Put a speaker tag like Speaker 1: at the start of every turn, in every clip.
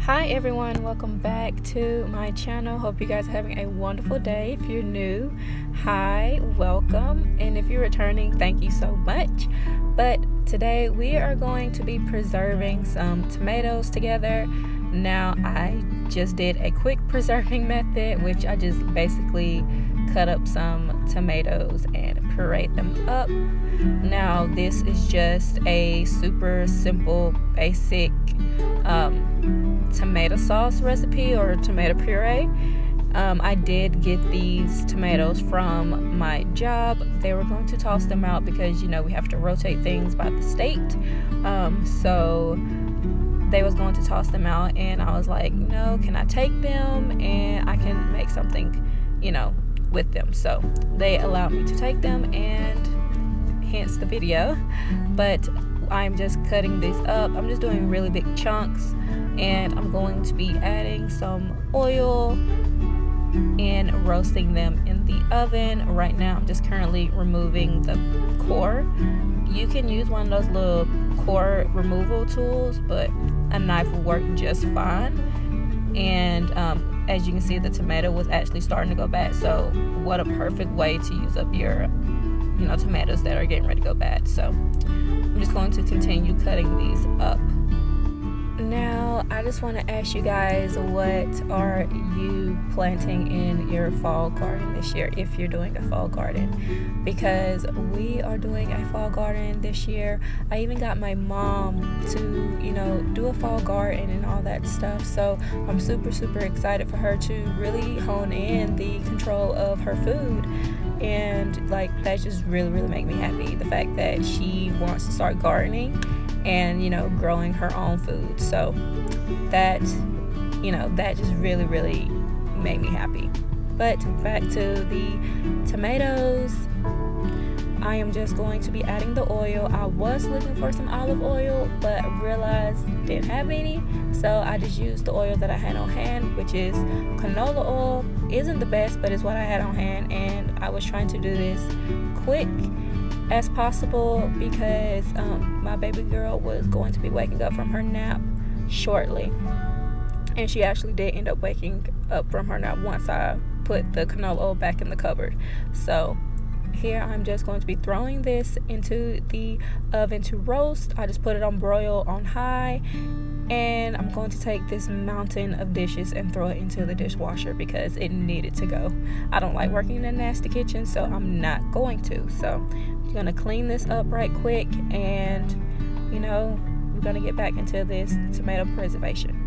Speaker 1: Hi everyone, welcome back to my channel. Hope you guys are having a wonderful day. If you're new, hi, welcome, and if you're returning, thank you so much. But today we are going to be preserving some tomatoes together. Now I just did a quick preserving method, which I just basically cut up some tomatoes and pureed them up. Now this is just a super simple basic tomato sauce recipe or tomato puree. I did get these tomatoes from my job. They were going to toss them out because we have to rotate things by the state, so they was going to toss them out, and I was like, no, can I take them and I can make something with them. So they allowed me to take them, and hence the video. But I'm just cutting these up. I'm just doing really big chunks, and I'm going to be adding some oil and roasting them in the oven. Right now I'm just currently removing the core. You can use one of those little core removal tools, but a knife will work just fine. And as you can see, the tomato was actually starting to go bad, so what a perfect way to use up your tomatoes that are getting ready to go bad. So I'm just going to continue cutting these up. Now I just want to ask you guys, what are you planting in your fall garden this year, if you're doing a fall garden? Because we are doing a fall garden this year. I even got my mom to do a fall garden and all that stuff, so I'm super excited for her to really hone in the control of her food. And that just really make me happy, the fact that she wants to start gardening and growing her own food. So that that just really made me happy. But back to the tomatoes. I am just going to be adding the oil. I was looking for some olive oil, but realized didn't have any, so I just used the oil that I had on hand, which is canola oil. Isn't the best, but it's what I had on hand, and I was trying to do this quick as possible because my baby girl was going to be waking up from her nap shortly, and she actually did end up waking up from her nap once I put the canola oil back in the cupboard. So here I'm just going to be throwing this into the oven to roast. I just put it on broil on high, and I'm going to take this mountain of dishes and throw it into the dishwasher because it needed to go. I don't like working in a nasty kitchen, so I'm not going to. So I'm going to clean this up right quick, and we're going to get back into this tomato preservation.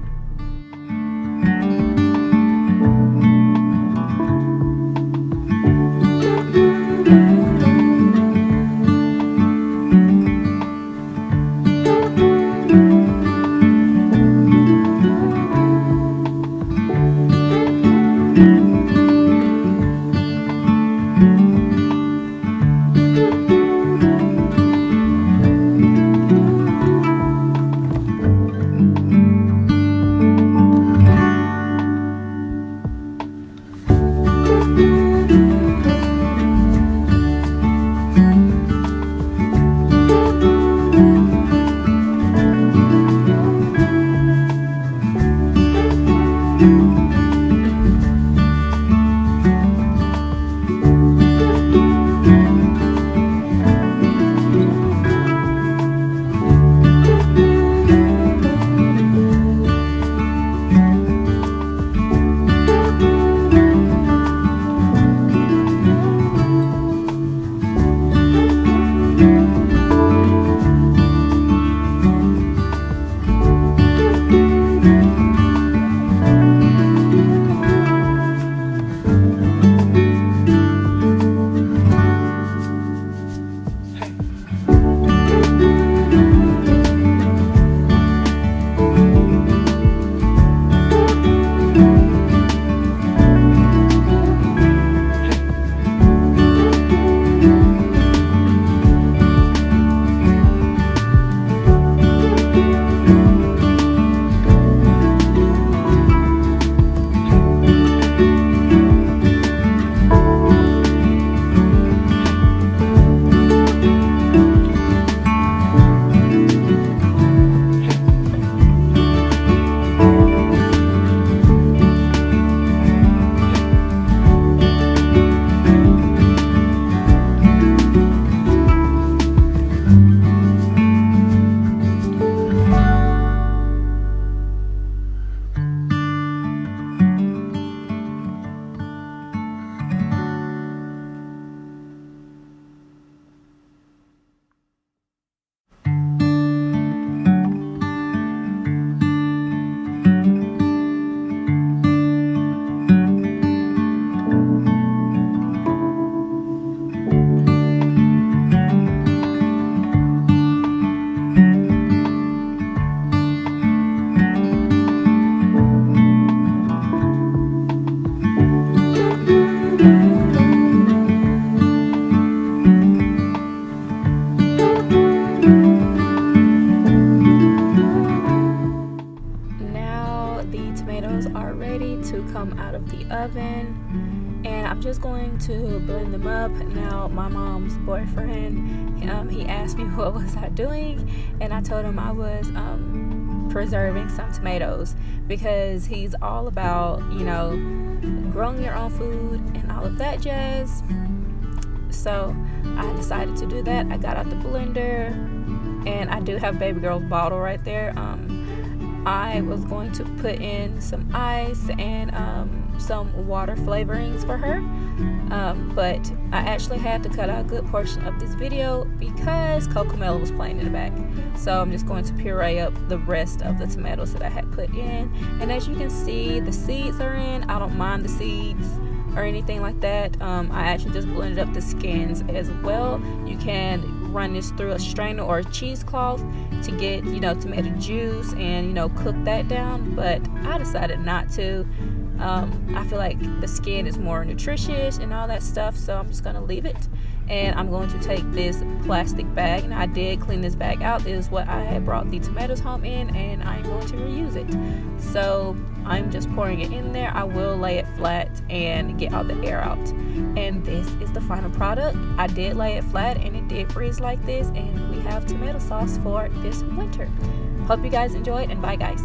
Speaker 1: the tomatoes are ready to come out of the oven, and I'm just going to blend them up. Now, my mom's boyfriend, he asked me what was I doing, and I told him I was preserving some tomatoes, because he's all about, you know, growing your own food and all of that jazz. So I decided to do that. I got out the blender, and I do have baby girl's bottle right there. I was going to put in some ice and some water flavorings for her, but I actually had to cut out a good portion of this video because Cocomelon was playing in the back. So I'm just going to puree up the rest of the tomatoes that I had put in, and as you can see, the seeds are in. I don't mind the seeds or anything like that. I actually just blended up the skins as well. You can run this through a strainer or a cheesecloth to get, you know, tomato juice and, you know, cook that down, but I decided not to. I feel like the skin is more nutritious and all that stuff, so I'm just gonna leave it. And I'm going to take this plastic bag, and I did clean this bag out. This is what I had brought the tomatoes home in, and I'm going to reuse it. So I'm just pouring it in there. I will lay it flat and get all the air out. And this is the final product. I did lay it flat, and it did freeze like this, and we have tomato sauce for this winter. Hope you guys enjoyed, and bye guys.